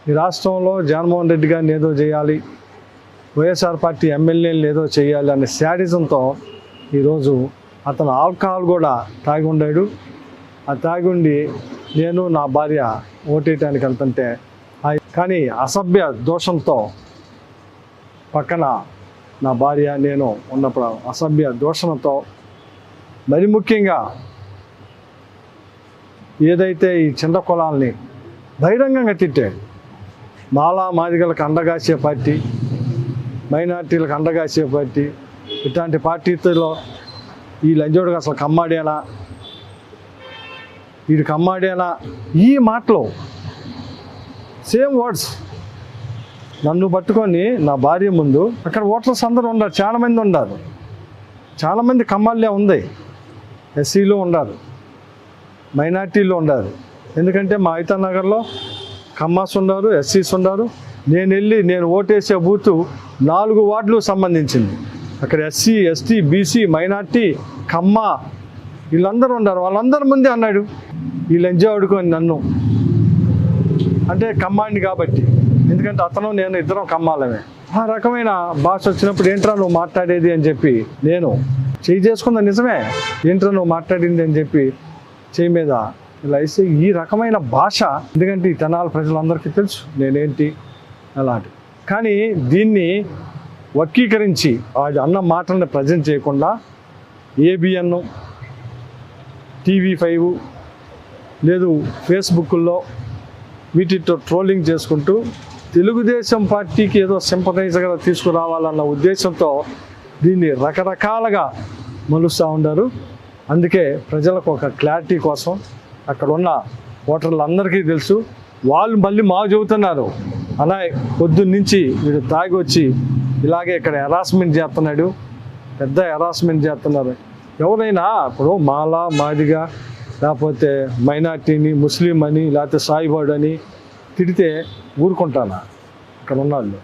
ఈ రాష్ట్రంలో జగన్మోహన్ రెడ్డి గారిని ఏదో చేయాలి, వైఎస్ఆర్ పార్టీ ఎమ్మెల్యేలు ఏదో చేయాలి అనే శాడిజంతో ఈరోజు అతను ఆల్కహాల్ కూడా తాగి ఉండాడు. ఆ తాగి ఉండి నేను నా భార్య ఓటేయటానికి వెళ్తుంటే కానీ అసభ్య దోషంతో పక్కన నా భార్య నేను ఉన్నప్పుడు అసభ్య దూషణతో మరి ముఖ్యంగా ఏదైతే ఈ చిన్న కులాల్ని బహిరంగంగా తిట్టాడు. మాదిగలకు అండగాసే పార్టీ, మైనార్టీలకు అండగాసే పార్టీ, ఇట్లాంటి పార్టీలో ఈ లంజోడుగా అసలు కమ్మాడేనా, వీడు కమ్మాడేనా, ఈ మాటలు సేమ్ వర్డ్స్ నన్ను పట్టుకొని నా భార్య ముందు అక్కడ ఓటర్స్ అందరూ ఉన్నారు, చాలామంది ఉన్నారు, చాలామంది కమ్మాళ్ళే ఉంది, ఎస్సీలు ఉన్నారు, మైనార్టీలు ఉన్నారు. ఎందుకంటే మా ఐతానగర్లో కమ్మాస్ ఉన్నారు, ఎస్సీస్ ఉన్నారు. నేను ఓటేసే బూతు 4 వార్డులు సంబంధించింది. అక్కడ ఎస్సీ, ఎస్టీ, బీసీ, మైనార్టీ, కమ్మ వీళ్ళందరూ ఉన్నారు. వాళ్ళందరి ముందే అన్నాడు ఈ లంజా ఆడుకొని నన్ను, అంటే కమ్మాడిని కాబట్టి, ఎందుకంటే అతను నేను ఇద్దరం కమ్మాలమే. ఆ రకమైన భాష వచ్చినప్పుడు ఏంట్రా నువ్వు మాట్లాడేది అని చెప్పి నేను చేయి చేసుకున్నా, నిజమే ఏంట్రా నువ్వు మాట్లాడింది అని చెప్పి చేయి మీద ఇలా వేసి ఈ రకమైన భాష, ఎందుకంటే ఈ తెనాలి ప్రజలందరికీ తెలుసు నేనేంటి అలాంటి. కానీ దీన్ని వర్గీకరించి వాడు అన్న మాటలను ప్రజెంట్ చేయకుండా ఏబిఎన్, TV5 లేదు ఫేస్బుక్లో వీటితో ట్రోలింగ్ చేసుకుంటూ తెలుగుదేశం పార్టీకి ఏదో సింపథైజర్గా తీసుకురావాలన్న ఉద్దేశంతో దీన్ని రకరకాలుగా మలుస్తూ ఉన్నారు. అందుకే ప్రజలకు ఒక క్లారిటీ కోసం అక్కడ ఉన్న ఓటర్లందరికీ తెలుసు. వాళ్ళు మళ్ళీ మాకు చెబుతున్నారు, అలా పొద్దున్నుంచి వీడు తాగి వచ్చి ఇలాగే ఇక్కడ హెరాస్మెంట్ చేస్తున్నాడు, పెద్ద హెరాస్మెంట్ చేస్తున్నారు. ఎవరైనా ఇప్పుడు మాదిగా లేకపోతే మైనార్టీని, ముస్లిం అని, లేకపోతే సాయిబాడు అని తిడితే ఊరుకుంటానా? అక్కడ ఉన్నవాళ్ళు